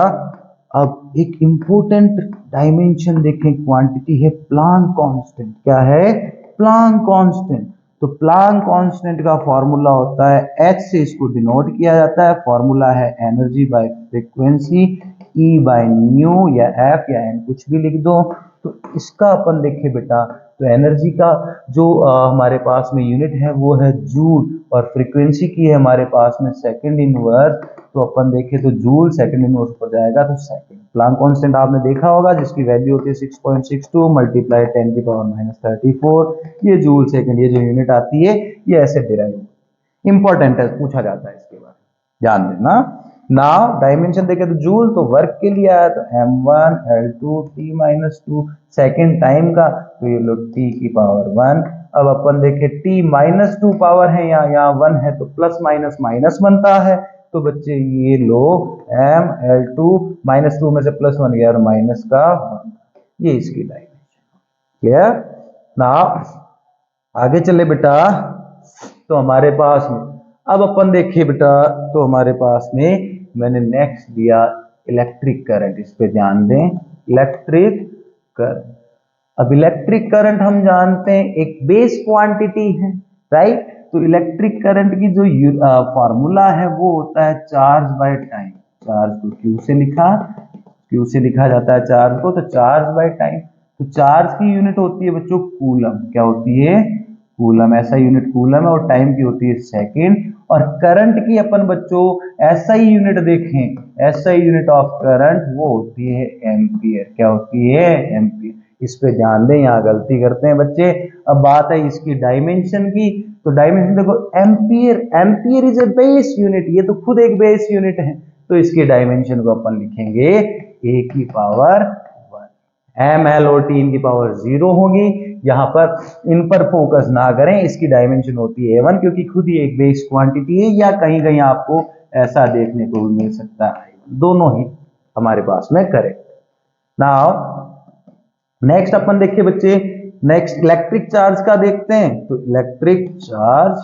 अब एक इंपॉर्टेंट डायमेंशन देखें, क्वांटिटी है प्लांक कांस्टेंट। क्या है? Planck constant. तो प्लांक कांस्टेंट का फॉर्मूला होता है h से इसको डिनोट किया जाता है। फॉर्मूला है energy by frequency, E by nu या F या N कुछ भी लिख दो। तो इसका अपन देखें बेटा तो एनर्जी का जो हमारे पास में यूनिट है वो है जूल, और फ्रीक्वेंसी की है हमारे पास में सेकंड इनवर्स। तो अपन देखें तो जूल सेकंड इनवर्स पर जाएगा तो सेकंड। प्लांक कांस्टेंट आपने देखा होगा जिसकी वैल्यू होती है 6.62 मल्टीप्लाई 10 की पावर -34। ये जूल सेकंड, ये जो यूनिट आती है ये ऐसे डिराइव इंपॉर्टेंट है, पूछा जाता है इसके बारे में, ध्यान देना। नाउ डायमेंशन देखे तो जूल, तो वर्क के लिए आया तो m1 l2 t-2 second time का, तो ये लो t की पावर 1। अब अपन देखे t-2 पावर है यहाँ 1 है तो प्लस माइनस माइनस बनता है। तो बच्चे ये लो m l2 -2 में से +1 गया और माइनस का 1, ये इसकी डायमेंशन। क्लियर? नाउ आगे चले बेटा तो हमारे पास में अब अपन देखिए बेटा तो हमारे पास में मैंने नेक्स्ट दिया इलेक्ट्रिक करंट। इस पे ध्यान दें, इलेक्ट्रिक करंट। अब इलेक्ट्रिक करंट हम जानते हैं एक बेस क्वांटिटी है, राइट? तो इलेक्ट्रिक करंट की जो फॉर्मूला है वो होता है चार्ज बाय टाइम। चार्ज को क्यू से लिखा जाता है चार्ज को, तो चार्ज बाय टाइम। तो चार्ज की यूनिट होती है बच्चों कूलम। क्या होती है? कूलम। ऐसा यूनिट कूलम है, और टाइम की होती है सेकेंड। और करंट की अपन बच्चों ऐसा ही यूनिट देखें, ऐसा ही यूनिट ऑफ करंट वो होती है एम्पियर। क्या होती है? एम्पियर। इस पे ध्यान दें, यहाँ गलती करते हैं बच्चे। अब बात है इसकी डायमेंशन की, तो डायमेंशन देखो ampere, ampere is a base unit, ये तो खुद एक बेस यूनिट है। तो इसकी डायमेंशन को अपन लिखेंगे a की पावर 1, m l और t इनकी पावर 0 होगी। यहां पर इन पर फोकस ना करें, इसकी डायमेंशन होती है a1 क्योंकि खुद ही एक बेस क्वांटिटी है, या कहीं कहीं आपको ऐसा देखने को भी मिल सकता है। दोनों ही हमारे पास में करेक्ट। नाउ नेक्स्ट अपन देखिए बच्चे, नेक्स्ट इलेक्ट्रिक चार्ज का देखते हैं। तो इलेक्ट्रिक चार्ज,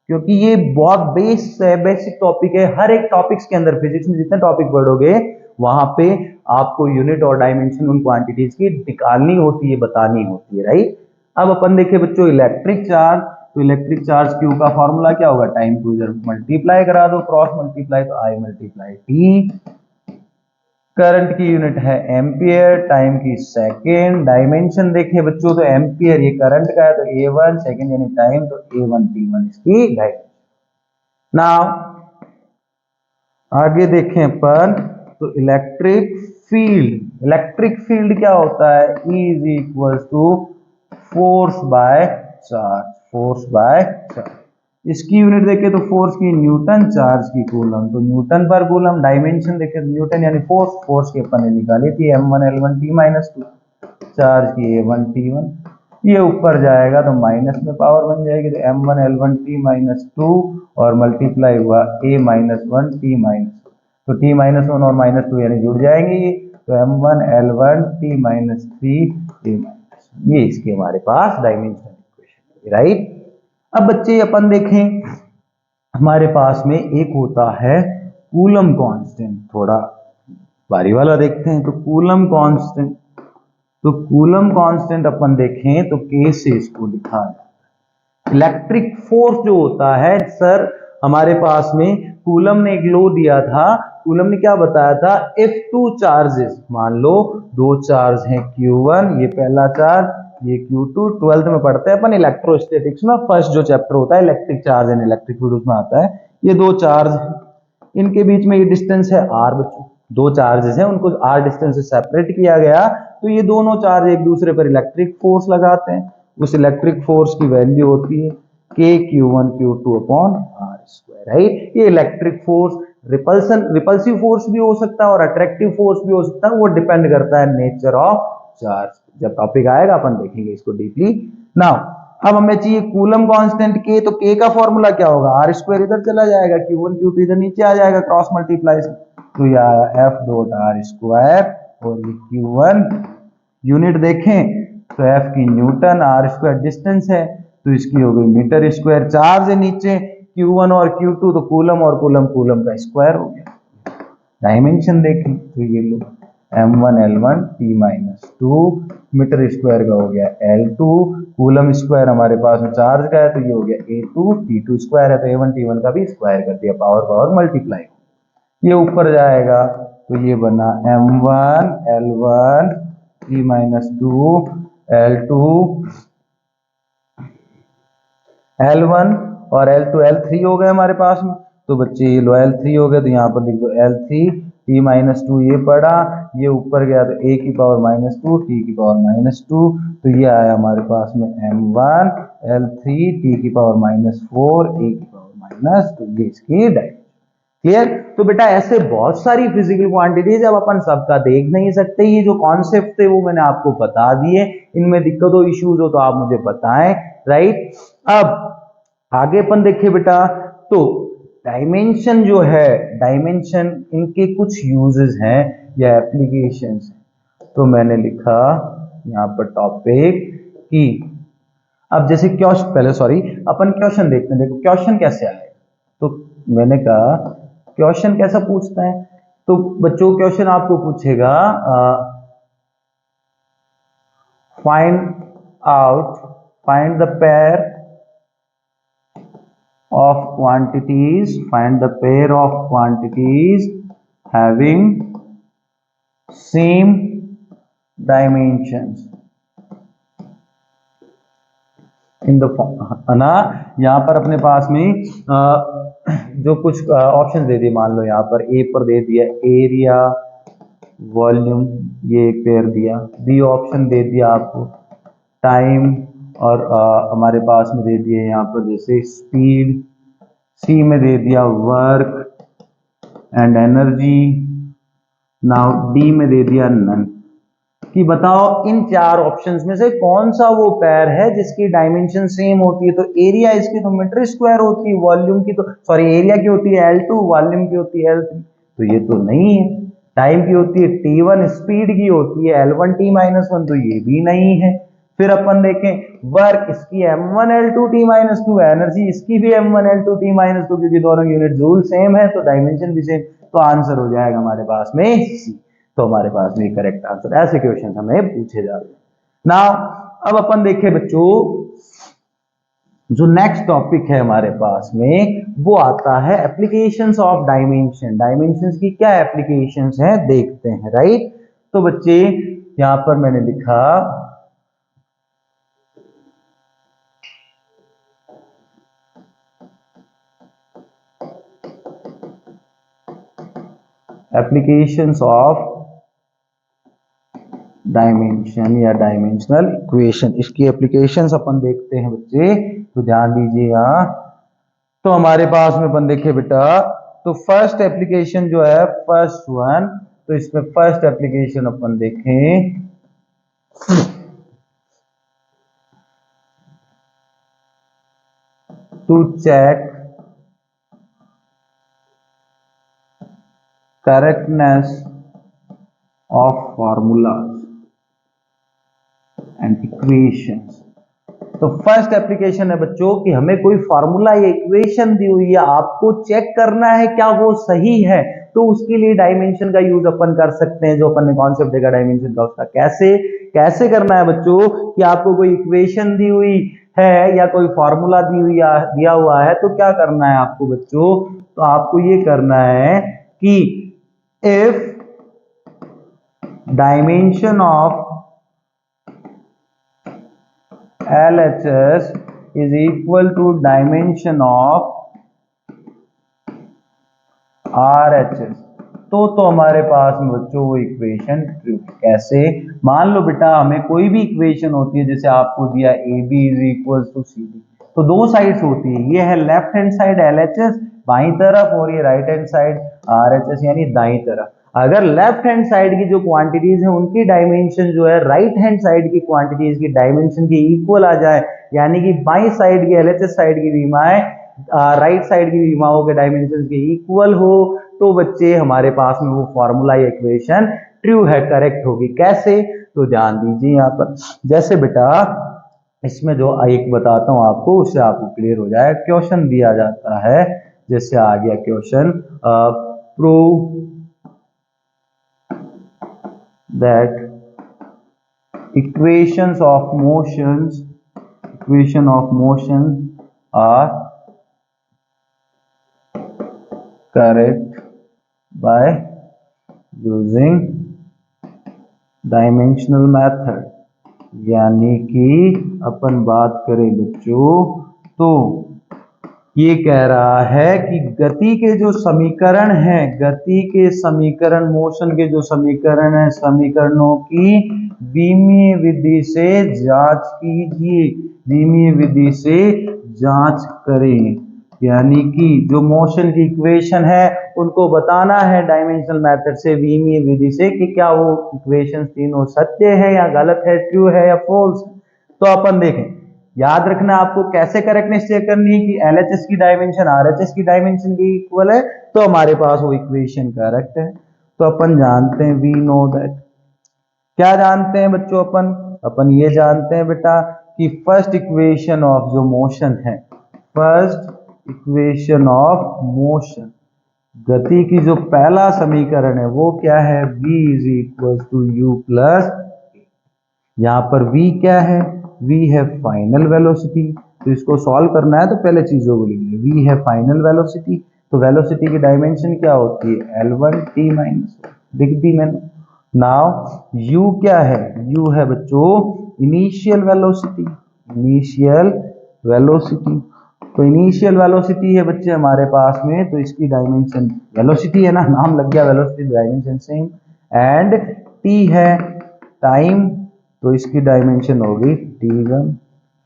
क्योंकि ये बहुत बेसिक टॉपिक है, हर एक टॉपिक्स के अंदर फिजिक्स में जितने टॉपिक पढ़ोगे वहां पे आपको यूनिट और डायमेंशन उन क्वांटिटीज की निकालनी होती है, बतानी होती है, राइट? अब अपन देखिए बच्चों इलेक्ट्रिक चार्ज, तो इलेक्ट्रिक चार्ज क्यू का फॉर्मूला क्या होगा? टाइम टू इधर मल्टीप्लाई करा दो, क्रॉस मल्टीप्लाई तो आई मल्टीप्लाई टी। करंट की यूनिट है एम्पियर, टाइम की सेकेंड। डायमेंशन देखिए बच्चों तो एम्पियर ये करंट का है तो a1, सेकेंड यानी टाइम तो a1 t1 इसकी डायमेंशन। नाउ आगे देखें अपन तो इलेक्ट्रिक फील्ड। इलेक्ट्रिक फील्ड क्या होता है? E is equal to force by charge, force by charge. इसकी यूनिट देखें तो फोर्स की न्यूटन, चार्ज की कूलम, तो न्यूटन पर कूलम। डायमेंशन देखें तो न्यूटन यानी फोर्स, फोर्स की अपन ने निकाली थी m1 l1 t-2, चार्ज की a1 t1। ये ऊपर जाएगा तो माइनस में पावर बन जाएगी, तो m1l1t-2 और मल्टीप्लाई हुआ a-1t-, तो t-1 और -2 यानी जुड़ जाएंगे ये, तो m1l1t-3 ये इसके हमारे पास डायमेंशनल इक्वेशन, राइट। अब बच्चे अपन देखें हमारे पास में एक होता है कूलम कांस्टेंट, थोड़ा बारी वाला देखते हैं। तो कूलम कांस्टेंट, तो कूलम कांस्टेंट अपन देखें तो K से इसको लिखा है। इलेक्ट्रिक फोर्स जो होता है सर हमारे पास में कूलम ने एक लॉ दिया था, कूलम ने क्या बताया था, इफ टू चार्जेस, मान लो दो चार्ज हैं Q1, ये पहला चार्ज, ये Q2, 12th में पढ़ते हैं अपन इलेक्ट्रोस्टैटिक्स में, फर्स्ट जो चैप्टर होता है electric charge and electric field उसमें आता है। ये दो चार्ज, इनके बीच में ये डिस्टेंस है r, बच्चों दो चार्जेस हैं उनको r डिस्टेंस से सेपरेट किया गया, तो ये दोनों चार्ज एक दूसरे पर इलेक्ट्रिक फोर्स लगाते हैं, उस इलेक्ट्रिक फोर्स की वैल्यू होती है kQ1Q2/r², राइट। ये इलेक्ट्रिक फोर्स रिपल्सिव फोर्स भी हो सकता है और अट्रैक्टिव फोर्स भी हो सकता है, वो डिपेंड करता है नेचर ऑफ चार्ज। जब टॉपिक आएगा अपन देखेंगे इसको डीपली। नाउ अब हमें चाहिए कूलम कांस्टेंट K, तो K का फॉर्मूला क्या होगा, r² इधर चला जाएगा, Q1 Q2 इधर नीचे आ जाएगा, क्रॉस मल्टीप्लाई, तो यह आया F.r², और ये Q1 यूनिट देखें तो F की न्यूटन, r² डिस्टेंस है तो इसकी हो गई मीटर स्क्वायर, चार्ज है नीचे Q1 और Q2 तो कूलम और कूलम का स्क्वायर हो गया। डायमेंशन देखें तो ये लो m1l1t-2 मीटर स्क्वायर का हो गया L2, कूलम स्क्वायर हमारे पास में चार्ज का है तो ये हो गया A2, T2 स्क्वायर है तो A1 T1 का भी स्क्वायर कर दिया, पावर मल्टीप्लाई, ये ऊपर जाएगा तो ये बना m1l1t-2 L1 और L2 L3 हो गए हमारे पास में, तो बच्चे ये लो L3 हो गए तो यहाँ पर लिख दो L3t-2, ये पड़ा, ये ऊपर गया तो a की पावर -2 t की पावर -2, तो ये आया हमारे पास में m1l3 t की पावर -4 a की पावर -2, ये इसकी डायरेक्शन। क्लियर। तो बेटा ऐसे बहुत सारी फिजिकल क्वांटिटीज, अब अपन सबका देख नहीं सकते, ये जो कॉन्सेप्ट थे वो मैंने आपको बता दिए, इनमें दिक्कत हो इश्यूज हो तो आप मुझे बताएं, राइट। अब आगे अपन देखें बेटा, तो डायमेंशन जो है, डायमेंशन इनके कुछ यूजेस हैं या एप्लीकेशंस हैं, तो मैंने लिखा यहाँ पर टॉपिक की, अब जैसे क्वेश्चन, पहले सॉरी अपन क्वेश्चन देखते हैं, देखो क्वेश्चन कैसे आए, तो मैंने कहा क्वेश्चन कैसा पूछता है, तो बच्चों क्वेश्चन आपको पूछेगा find the pair of quantities having same dimensions in the form, है ना। यहाँ पर अपने पास में जो कुछ ऑप्शन दे दिए, मान लो यहाँ पर ए पर दे दिया एरिया, वॉल्यूम, ये एक पेयर दिया, बी ऑप्शन दे दिया आपको टाइम, और हमारे पास में दे दिए यहाँ पर जैसे स्पीड, सी में दे दिया work and energy, now D में दे दिया नन, कि बताओ इन चार ऑप्शंस में से कौन सा वो पेयर है जिसकी डायमेंशन सेम होती है। तो एरिया इसकी तो मीटर स्क्वायर होती है, वॉल्यूम की तो सॉरी एरिया की होती है L2, वॉल्यूम की होती है L3, तो ये तो नहीं है। टाइम की होती है T1, स्पीड की होती है L1t-1, तो ये भी नहीं है। फिर अपन देखें वर्क, इसकी m1l2t-2, एनर्जी इसकी भी m1l2t-2, क्योंकि दोनों यूनिट जूल सेम है तो डायमेंशन भी सेम, तो आंसर हो जाएगा हमारे पास में सी। तो हमारे पास में करेक्ट आंसर, ऐसे क्वेश्चन हमें पूछे जाते हैं ना। अब अपन देखें बच्चों, जो नेक्स्ट टॉपिक है हमारे पास में वो आता है एप्लीकेशंस ऑफ डायमेंशन। डायमेंशंस की क्या एप्लीकेशंस हैं देखते हैं, राइट। तो बच्चे यहां पर मैंने लिखा एप्लीकेशंस ऑफ डायमेंशन या डायमेंशनल इक्वेशन, इसकी एप्लीकेशंस अपन देखते हैं बच्चे, तो ध्यान दीजिएगा। तो हमारे पास में अपन देखे बेटा, तो फर्स्ट एप्लीकेशन जो है फर्स्ट वन, तो इसमें फर्स्ट एप्लीकेशन अपन देखें to check correctness of formulas and equations। तो फर्स्ट एप्लीकेशन है बच्चों कि हमें कोई फार्मूला या इक्वेशन दी हुई है, आपको चेक करना है क्या वो सही है, तो उसके लिए डायमेंशन का यूज अपन कर सकते हैं। जो अपन ने कॉन्सेप्ट देखा डायमेंशन का, उसका कैसे करना है बच्चों कि आपको कोई इक्वेशन दी हुई है या कोई फार्मूला दिया हुआ है, तो क्या करना है आपको बच्चों, तो आपको ये करना है कि if dimension of LHS is equal to dimension of RHS, तो हमारे पास में बच्चों वो इक्वेशन ट्रू। कैसे? मान लो बेटा हमें कोई भी इक्वेशन होती है, जैसे आपको दिया AB is equal to CD, तो दो साइड्स होती है, ये है लेफ्ट हैंड साइड LHS बाईं तरफ और ये राइट हैंड साइड RHS यानी दाईं तरफ। अगर लेफ्ट हैंड साइड की जो क्वांटिटीज है उनकी डायमेंशन जो है राइट हैंड साइड की क्वांटिटीज की डायमेंशन के इक्वल आ जाए, यानी कि बाईं साइड की LHS साइड की विमाएं राइट साइड की विमाओं के डायमेंशन के इक्वल हो, तो बच्चे हमारे पास में वो फॉर्मूला या इक्वेशन ट्रू है, करेक्ट होगी। कैसे? तो ध्यान दीजिए यहाँ पर, जैसे बेटा इसमें जो एक बताता हूं आपको, उससे आपको क्लियर हो जाए। क्वेश्चन दिया जाता है, जैसे आ गया question, prove that equation of motion are correct by using dimensional method। यानी कि अपन बात करें बच्चों तो ये कह रहा है कि गति के जो समीकरण हैं, गति के समीकरण, मोशन के जो समीकरण हैं, समीकरणों की बीमीय विधि से जांच कीजिए, बीमीय विधि से जांच करें। यानी कि जो मोशन की इक्वेशन है उनको बताना है डायमेंशनल मेथड से, बीमीय विधि से, कि क्या वो इक्वेशन तीनों सत्य है या गलत है, ट्रू है या फॉल्स। तो अपन देखें, याद रखना आपको कैसे करेक्टनेस चेक करनी है कि LHS की डायमेंशन RHS की डायमेंशन के इक्वल है, तो हमारे पास वो इक्वेशन करेक्ट है। तो अपन जानते हैं, वी नो दैट, क्या जानते हैं बच्चों अपन ये जानते हैं बेटा कि फर्स्ट इक्वेशन ऑफ जो मोशन है, फर्स्ट इक्वेशन ऑफ मोशन, गति की जो पहला समीकरण है वो क्या है, v is equal to u plus. यहां पर v क्या है, v है फाइनल वेलोसिटी, तो इसको सॉल्व करना है तो पहले चीजों को लिख ले। v है फाइनल वेलोसिटी, तो वेलोसिटी की डायमेंशन क्या होती है, L1 t माइनस, लिख दी मैंने। नाउ u क्या है, u है बच्चों इनिशियल वेलोसिटी, इनिशियल वेलोसिटी। तो इनिशियल वेलोसिटी है बच्चे हमारे पास में, तो इसकी डायमेंशन, वेलोसिटी है ना, नाम लग गया velocity, dimension same. And t है टाइम, तो इसकी डायमेंशन होगी t1।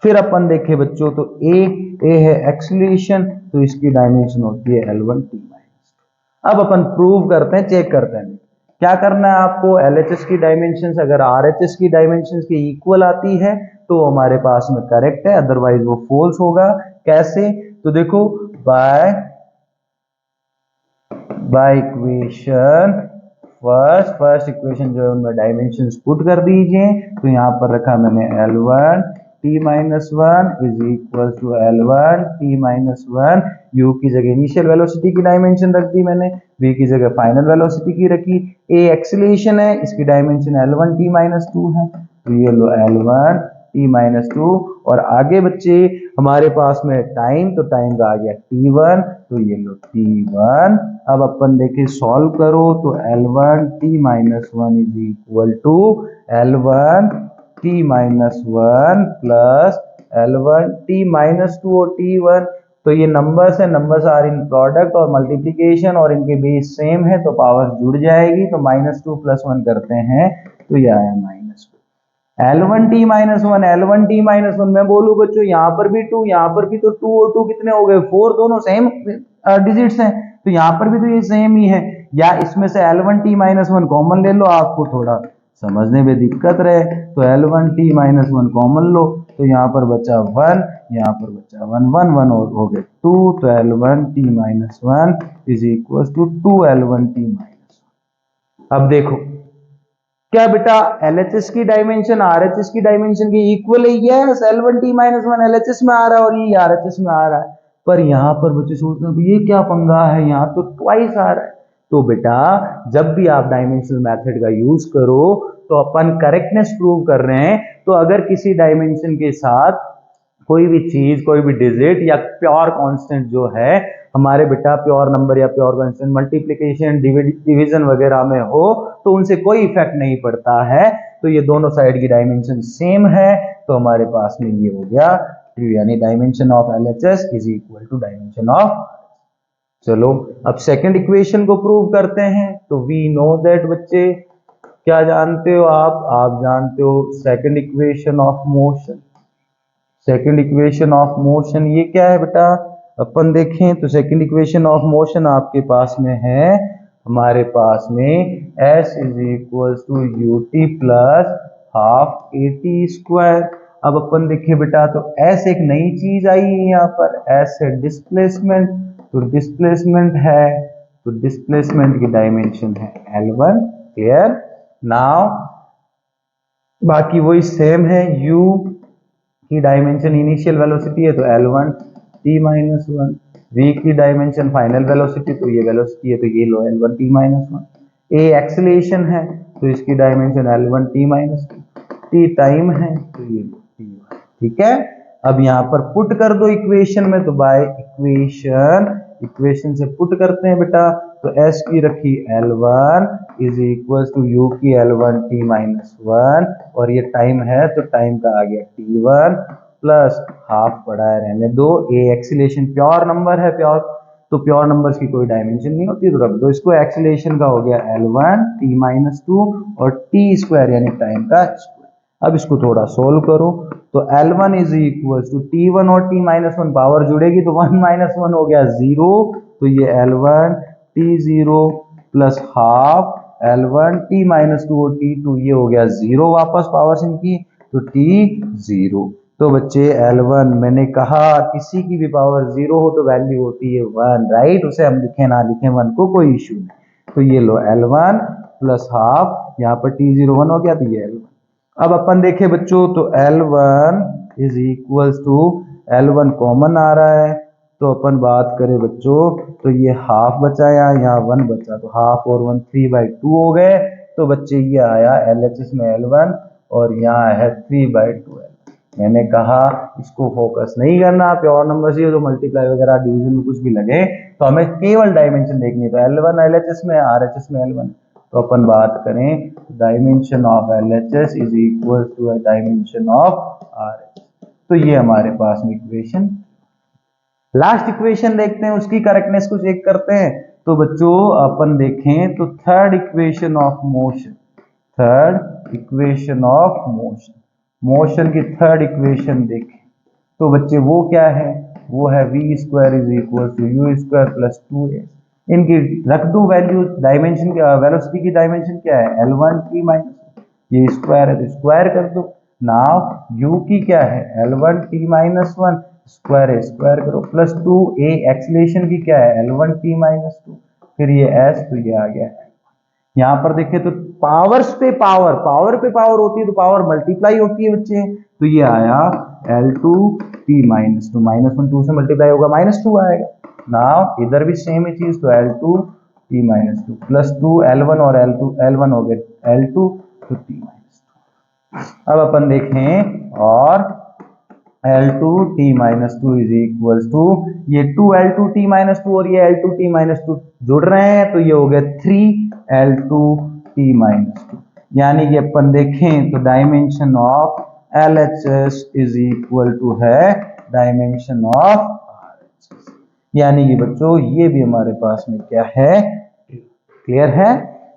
फिर अपन देखें बच्चों तो a है एक्सीलरेशन, तो इसकी डायमेंशन होती है L1 t माइनस। अब अपन प्रूव करते हैं, चेक करते हैं। क्या करना है आपको, LHS की डायमेंशन अगर RHS की डायमेंशन के इक्वल आती है तो हमारे पास में करेक्ट है, अदरवाइज वो फॉल्स होगा। कैसे? तो देखो बाय इक्वेशन, फर्स्ट इक्वेशन जो है उनमें डायमेंशंस पुट कर दीजिए। तो यहां पर रखा मैंने L1 t minus 1 is equal to L1 t minus 1, u की जगह इनिशियल वेलोसिटी की डायमेंशन रख दी मैंने, v की जगह फाइनल वेलोसिटी की रखी, a एक्सीलरेशन है, इसकी डायमेंशन L1 t माइनस 2 है, तो ये लो L1 t माइनस 2। और आगे बच्चे हमारे पास में टाइम, तो टाइम का आ गया t1, तो ये लो t1। अब अपन देखें सॉल्व करो तो L1 t minus 1 is equal to L1 t minus 1 plus L1 t minus 2 और t1। तो ये नंबर्स है, नंबर्स आर इन प्रोडक्ट और मल्टीप्लीकेशन और इनके बेस सेम है, तो पावर जुड़ जाएगी। तो -2 + 1 करते हैं तो ये आया -2। L1 t minus 1, L1 t minus 1 मैं बोलूं बच्चों यहाँ पर भी 2, यहाँ पर भी, तो 2 और 2 कितने हो गए, 4, दोनों सेम डिजिट्स हैं, तो यहाँ पर भी तो ये सेम ही है। या इसमें से L1 t माइनस 1 कॉमन ले लो, आपको थोड़ा समझने में दिक्कत रहे, तो L1 t माइनस 1 कॉमन लो, तो यहाँ पर बचा 1, यहाँ पर बचा 1 1 1 और हो गए 2, तो L1t-1 is equal to 2L1t-1। अब देखो क्या बेटा LHS की डायमेंशन RHS की डायमेंशन के इक्वल है। यस, L1t-1 LHS में आ रहा है और ये RHS में आ रहा है, पर यहाँ पर बच्चे सोचते हैं ये क्या पंगा है, यहाँ तो ट्वाइस आ रहा है। तो बेटा जब भी आप डायमेंशनल मेथड का यूज करो तो अपन करेक्टनेस प्रूव कर रहे हैं, तो अगर किसी डायमेंशन के साथ कोई भी चीज, कोई भी डिजिट या प्योर कांस्टेंट जो है हमारे बेटा प्योर नंबर या प्योर कांस्टेंट मल्टीप्लिकेशन डिवीजन वगैरह में हो तो उनसे कोई इफेक्ट नहीं पड़ता है, तो ये दोनों साइड की डायमेंशन सेम है, तो हमारे पास में ये हो गया यानी dimension of LHS is equal to dimension of. चलो अब सेकंड इक्वेशन को प्रूव करते हैं। तो वी नो दैट बच्चे क्या जानते हो आप जानते हो second equation of motion. Second equation of motion ये क्या है बेटा, अपन देखें तो सेकंड इक्वेशन ऑफ मोशन आपके पास में है, हमारे पास में s is equal to ut plus half at square. अब अपन देखें बेटा तो s एक नई चीज आई है यहाँ पर, s है डिस्प्लेसमेंट, तो डिस्प्लेसमेंट है तो डिस्प्लेसमेंट की डायमेंशन है L1। क्लियर। नाउ बाकी वही सेम है, u की डायमेंशन इनिशियल वेलोसिटी है तो L1t-1, v की डायमेंशन फाइनल वेलोसिटी, तो ये वेलोसिटी है तो ये लो L1t-1, a एक्सेलेरेशन है तो इसकी डायमेंशन L1t-2, t टाइम है तो ये t1। ठीक है, अब यहाँ पर पुट कर दो इक्वेशन में, तो बाय इक्वेशन से पुट करते हैं बेटा, तो s की रखी L1 is equal to u की L1t-1 और ये टाइम है तो टाइम का आ गया t1 प्लस हाफ पड़ा है रहने दो, a एक्सीलेशन प्योर नंबर है, तो प्योर नंबर्स की कोई डायमेंशन नहीं होती तो रख दो इसको, एक्सीलेशन का हो गया L1t-2 और t स्क्वायर यानी टाइम का स्क्वायर। अब इसको थोड़ा सोल्व करो तो L1 is equal to t1 और t-1 पावर जुड़ेगी तो 1 - 1 हो गया 0, तो ये L1 t0 plus half L1t-2 और t2 ये हो गया 0, वापस पावर्स इनकी तो t0। तो बच्चे L1 मैंने कहा किसी की भी पावर 0 हो तो वैल्यू होती है 1, राइट, उसे हम लिखे ना लिखे 1 को कोई इश्यू नहीं। तो ये लो L1 प्लस हाफ, यहाँ पर t0 1 हो गया तो ये L1। अब अपन देखें बच्चों तो L1 is equal to L1 common आ रहा है, तो अपन बात करें बच्चों तो ये हाफ बचा, यहाँ 1 बचा, तो हाफ और 1 3/2 हो गए, तो बच्चे ये आया LHS में L1 और यहाँ है 3/2। मैंने कहा इसको फोकस नहीं करना, प्योर नंबर से तो मल्टीप्लाई वगैरह डिवीजन में कुछ भी लगे, तो हमें केवल डायमेंशन देखनी है। तो L1 LHS में, RHS में L1, तो अपन बात करें dimension of LHS is equal to dimension of RHS। तो ये हमारे पास में इक्वेशन। लास्ट इक्वेशन देखते हैं, उसकी करेक्टनेस को चेक करते हैं। तो बच्चों अपन देखें तो third equation of motion, third equation of motion, motion की थर्ड इक्वेशन देखें तो बच्चे वो क्या है, वो है v square is equal to u square plus 2a। इनकी रख दो वैल्यू, डायमेंशन वेलोसिटी की डायमेंशन क्या है L1t-, ये स्क्वायर है तो स्क्वायर कर दो। नाउ u की क्या है L1t-1, स्क्वायर है स्क्वायर करो, प्लस 2a एक्सीलरेशन की क्या है L1t-2, फिर ये s तो ये आ गया है। यहाँ पर देखें तो पावर्स पे पावर, पावर पे पावर होती है तो पावर मल्टीप्लाई होती है बच्चे, तो ये आया L2t-2, -1 2 से मल्टीप्लाई होगा -2 आएगा। नाउ इधर भी सेम ही चीज, तो L2t-2 प्लस 2 L1 और L1 हो गए L2 तो t-2। अब अपन देखें और L2t-2 इज इक्वल टू ये 2L2t-2 और ये L2t-2 जुड़ रहे हैं तो ये हो गया 3L2t-2, यानी कि अपन देखें तो dimension of LHS is equal to है डायमेंशन ऑफ RHS, यानी कि बच्चों ये भी हमारे पास में क्या है, क्लियर है।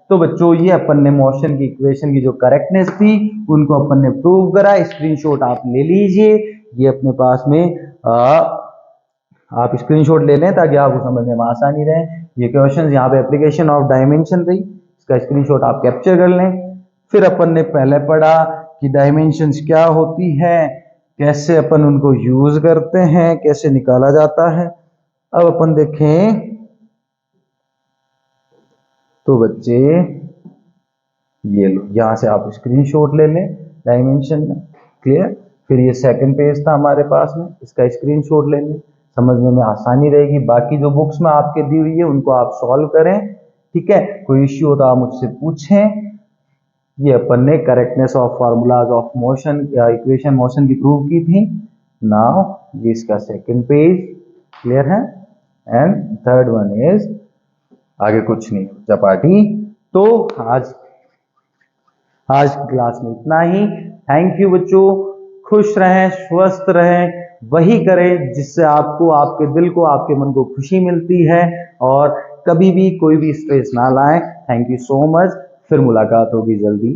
तो बच्चों ये अपन ने मोशन की इक्वेशन की जो करेक्टनेस थी उनको अपन ने प्रूव करा, स्क्रीनशॉट आप ले लीजिए, ये अपने पास में आप स्क्रीनशॉट ले लें ताकि आपको समझने में आसानी रहे। ये क्वेश्चन यहाँ पे एप्लीकेशन ऑफ डायमेंशन रही, इसका स्क्रीनशॉट आप कैप्चर कर लें। फिर अपन ने पहले पढ़ा कि डायमेंशंस क्या होती है, कैसे अपन उनको यूज करते हैं, कैसे निकाला जाता है। अब अपन देखें तो बच्चे ये लो, यहां से आप स्क्रीनशॉट ले लें डायमेंशन में, क्लियर। फिर ये सेकंड पेज था हमारे पास में, इसका स्क्रीनशॉट ले लें, समझने में आसानी रहेगी। बाकी जो बुक्स में आपके दी हुई है उनको आप सॉल्व करें, ठीक है। कोई इश्यू हो तो आप मुझसे पूछें। ये अपन ने correctness of formulas of motion या इक्वेशन मोशन की प्रूव की थी। नाउ ये इसका सेकंड पेज, क्लियर है। एंड थर्ड वन इज, आगे कुछ नहीं चपाटी। तो आज की क्लास में इतना ही। थैंक यू बच्चों, खुश रहें, स्वस्थ रहें, वही करें जिससे आपको, आपके दिल को, आपके मन को खुशी मिलती है, और कभी भी कोई भी स्ट्रेस ना लाएं। थैंक यू सो मच, फिर मुलाकात होगी जल्दी।